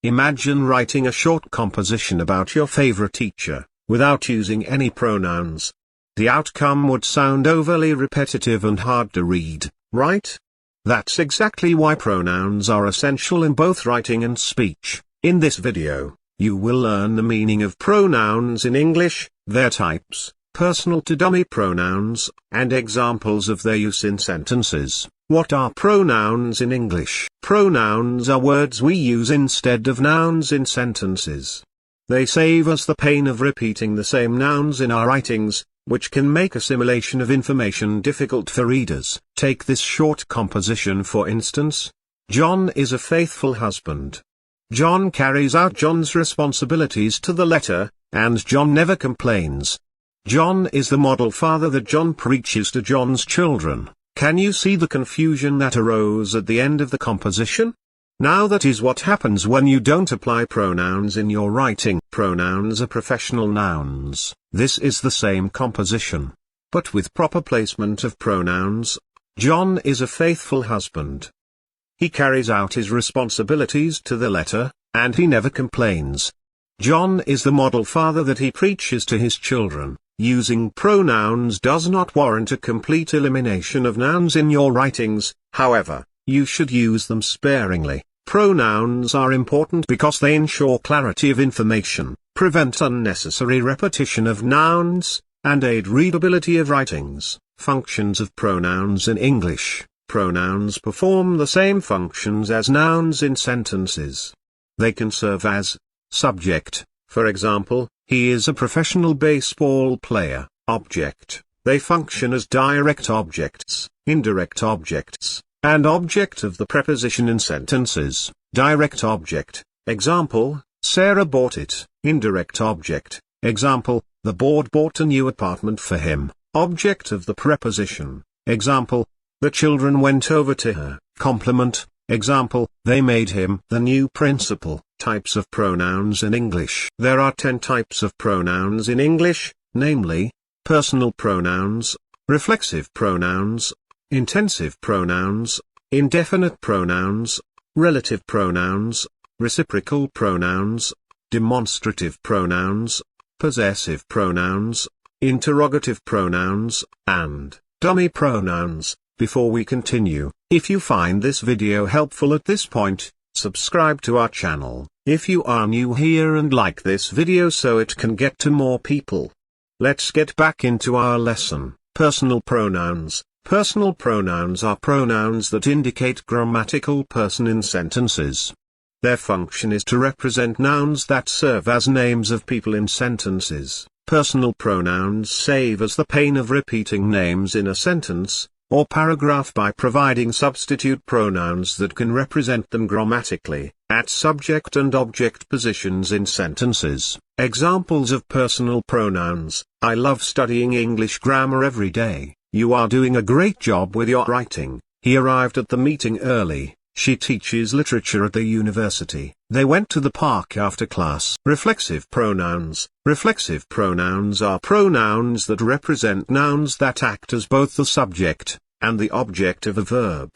Imagine writing a short composition about your favorite teacher, without using any pronouns. The outcome would sound overly repetitive and hard to read, right? That's exactly why pronouns are essential in both writing and speech. In this video, you will learn the meaning of pronouns in English, their types, personal to dummy pronouns, and examples of their use in sentences. What are pronouns in English? Pronouns are words we use instead of nouns in sentences. They save us the pain of repeating the same nouns in our writings, which can make assimilation of information difficult for readers. Take this short composition for instance. John is a faithful husband. John carries out John's responsibilities to the letter, and John never complains. John is the model father that John preaches to John's children. Can you see the confusion that arose at the end of the composition? Now that is what happens when you don't apply pronouns in your writing. Pronouns are professional nouns. This is the same composition, but with proper placement of pronouns. John is a faithful husband. He carries out his responsibilities to the letter, and he never complains. John is the model father that he preaches to his children. Using pronouns does not warrant a complete elimination of nouns in your writings, however, you should use them sparingly. Pronouns are important because they ensure clarity of information, prevent unnecessary repetition of nouns, and aid readability of writings. Functions of pronouns in English. Pronouns perform the same functions as nouns in sentences. They can serve as subject, for example, he is a professional baseball player. Object. They function as direct objects, indirect objects, and object of the preposition in sentences. Direct object. Example, Sarah bought it. Indirect object. Example, the board bought a new apartment for him. Object of the preposition. Example, the children went over to her. Complement. Example, they made him the new principal. Types of pronouns in English. There are 10 types of pronouns in English, namely, personal pronouns, reflexive pronouns, intensive pronouns, indefinite pronouns, relative pronouns, reciprocal pronouns, demonstrative pronouns, possessive pronouns, interrogative pronouns, and dummy pronouns. Before we continue, if you find this video helpful at this point, subscribe to our channel, if you are new here, and like this video so it can get to more people. Let's get back into our lesson. Personal pronouns. Personal pronouns are pronouns that indicate grammatical person in sentences. Their function is to represent nouns that serve as names of people in sentences. Personal pronouns save us the pain of repeating names in a sentence or paragraph by providing substitute pronouns that can represent them grammatically, at subject and object positions in sentences. Examples of personal pronouns. I love studying English grammar every day. You are doing a great job with your writing. He arrived at the meeting early. She teaches literature at the university. They went to the park after class. Reflexive pronouns. Reflexive pronouns are pronouns that represent nouns that act as both the subject and the object of a verb.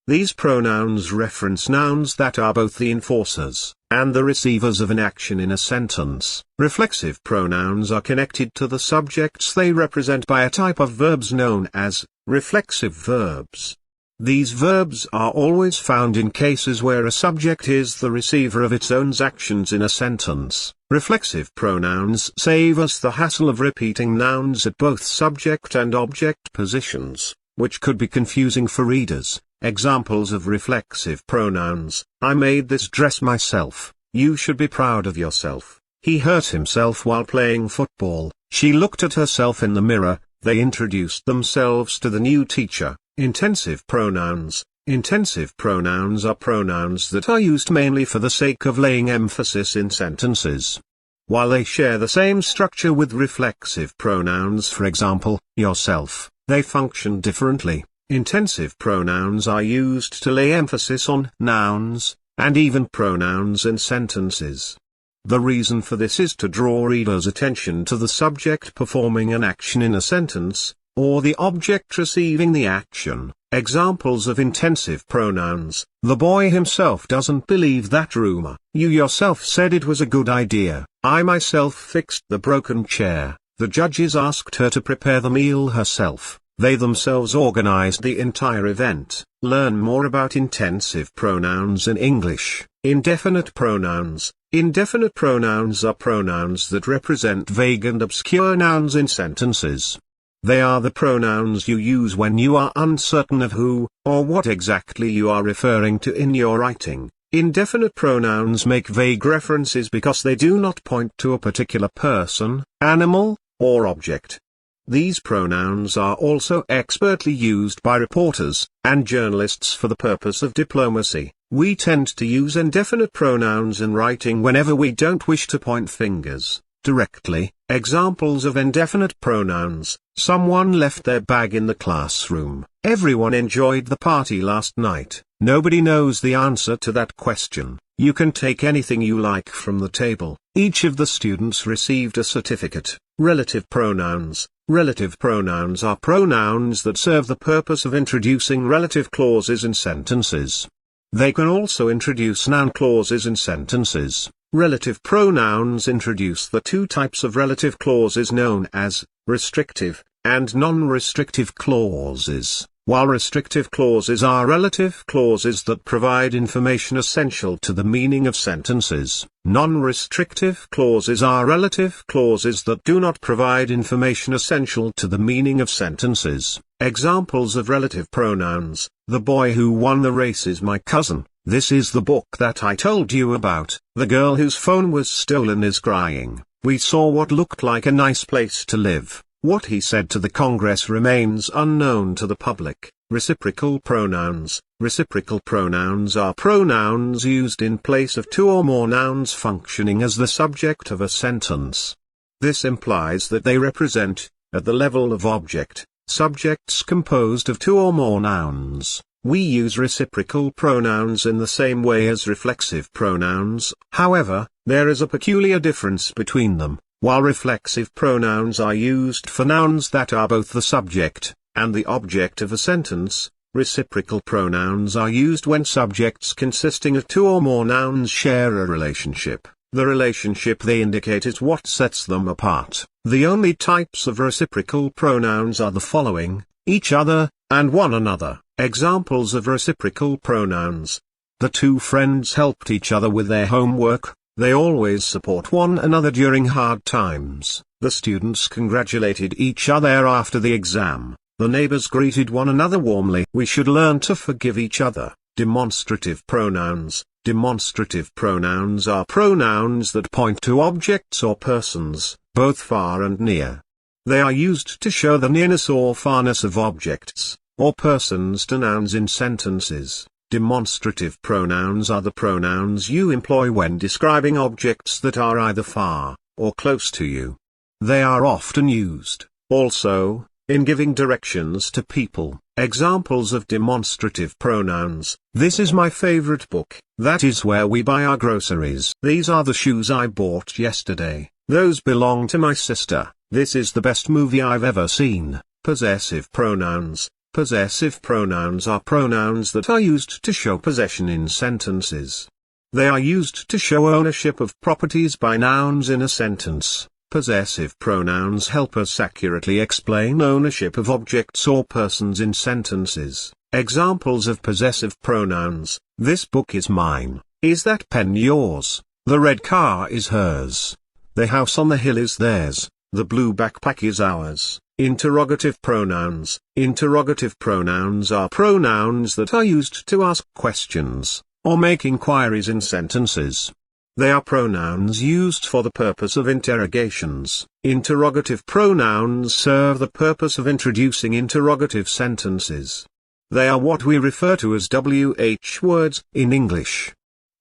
These pronouns reference nouns that are both the enforcers and the receivers of an action in a sentence. Reflexive pronouns are connected to the subjects they represent by a type of verbs known as reflexive verbs. These verbs are always found in cases where a subject is the receiver of its own actions in a sentence. Reflexive pronouns save us the hassle of repeating nouns at both subject and object positions, which could be confusing for readers. Examples of reflexive pronouns. I made this dress myself. You should be proud of yourself. He hurt himself while playing football. She looked at herself in the mirror. They introduced themselves to the new teacher. Intensive pronouns. Intensive pronouns are pronouns that are used mainly for the sake of laying emphasis in sentences. While they share the same structure with reflexive pronouns, for example, yourself, they function differently. Intensive pronouns are used to lay emphasis on nouns, and even pronouns in sentences. The reason for this is to draw readers' attention to the subject performing an action in a sentence, or the object receiving the action. Examples of intensive pronouns. The boy himself doesn't believe that rumor. You yourself said it was a good idea. I myself fixed the broken chair. The judges asked her to prepare the meal herself. They themselves organized the entire event. Learn more about intensive pronouns in English. Indefinite pronouns. Indefinite pronouns are pronouns that represent vague and obscure nouns in sentences. They are the pronouns you use when you are uncertain of who, or what exactly you are referring to in your writing. Indefinite pronouns make vague references because they do not point to a particular person, animal, or object. These pronouns are also expertly used by reporters and journalists for the purpose of diplomacy. We tend to use indefinite pronouns in writing whenever we don't wish to point fingers directly. Examples of indefinite pronouns. Someone left their bag in the classroom. Everyone enjoyed the party last night. Nobody knows the answer to that question. You can take anything you like from the table. Each of the students received a certificate. Relative pronouns. Relative pronouns are pronouns that serve the purpose of introducing relative clauses in sentences. They can also introduce noun clauses in sentences. Relative pronouns introduce the two types of relative clauses known as restrictive and non-restrictive clauses. While restrictive clauses are relative clauses that provide information essential to the meaning of sentences, non-restrictive clauses are relative clauses that do not provide information essential to the meaning of sentences. Examples of relative pronouns. The boy who won the race is my cousin. This is the book that I told you about. The girl whose phone was stolen is crying. We saw what looked like a nice place to live. What he said to the Congress remains unknown to the public. Reciprocal pronouns. Reciprocal pronouns are pronouns used in place of two or more nouns functioning as the subject of a sentence. This implies that they represent, at the level of object, subjects composed of two or more nouns. We use reciprocal pronouns in the same way as reflexive pronouns. However, there is a peculiar difference between them. While reflexive pronouns are used for nouns that are both the subject and the object of a sentence, reciprocal pronouns are used when subjects consisting of two or more nouns share a relationship. The relationship they indicate is what sets them apart. The only types of reciprocal pronouns are the following: each other, and one another. Examples of reciprocal pronouns. The two friends helped each other with their homework. They always support one another during hard times. The students congratulated each other after the exam. The neighbors greeted one another warmly. We should learn to forgive each other. Demonstrative pronouns. Demonstrative pronouns are pronouns that point to objects or persons, both far and near. They are used to show the nearness or farness of objects or persons to nouns in sentences. Demonstrative pronouns are the pronouns you employ when describing objects that are either far or close to you. They are often used, also, in giving directions to people. Examples of demonstrative pronouns. This is my favorite book. That is where we buy our groceries. These are the shoes I bought yesterday. Those belong to my sister. This is the best movie I've ever seen. Possessive pronouns. Possessive pronouns are pronouns that are used to show possession in sentences. They are used to show ownership of properties by nouns in a sentence. Possessive pronouns help us accurately explain ownership of objects or persons in sentences. Examples of possessive pronouns. This book is mine. Is that pen yours? The red car is hers. The house on the hill is theirs. The blue backpack is ours. Interrogative pronouns. Interrogative pronouns are pronouns that are used to ask questions or make inquiries in sentences. They are pronouns used for the purpose of interrogations. Interrogative pronouns serve the purpose of introducing interrogative sentences. They are what we refer to as WH words in English.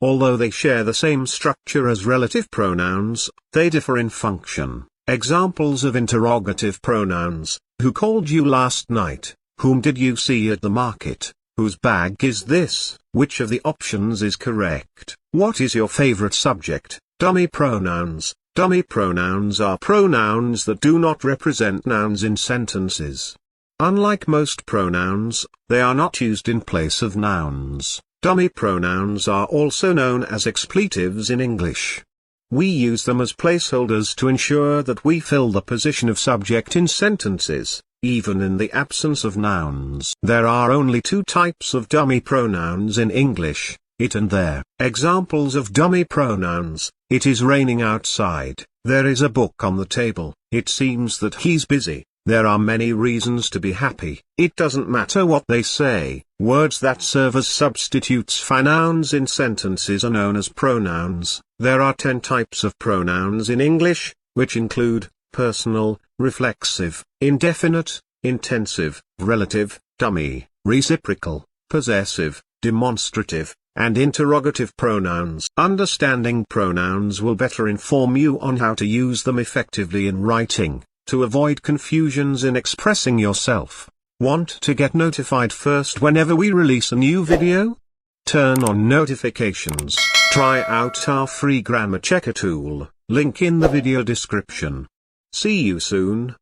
Although they share the same structure as relative pronouns, they differ in function. Examples of interrogative pronouns. Who called you last night? Whom did you see at the market? Whose bag is this? Which of the options is correct? What is your favorite subject? Dummy pronouns. Dummy pronouns are pronouns that do not represent nouns in sentences. Unlike most pronouns, they are not used in place of nouns. Dummy pronouns are also known as expletives in English. We use them as placeholders to ensure that we fill the position of subject in sentences, even in the absence of nouns. There are only two types of dummy pronouns in English, it and their. Examples of dummy pronouns: it is raining outside, there is a book on the table, it seems that he's busy, there are many reasons to be happy. It doesn't matter what they say. Words that serve as substitutes for nouns in sentences are known as pronouns. There are 10 types of pronouns in English, which include personal, reflexive, indefinite, intensive, relative, dummy, reciprocal, possessive, demonstrative, and interrogative pronouns. Understanding pronouns will better inform you on how to use them effectively in writing, to avoid confusions in expressing yourself. Want to get notified first whenever we release a new video? Turn on notifications. Try out our free grammar checker tool, link in the video description. See you soon.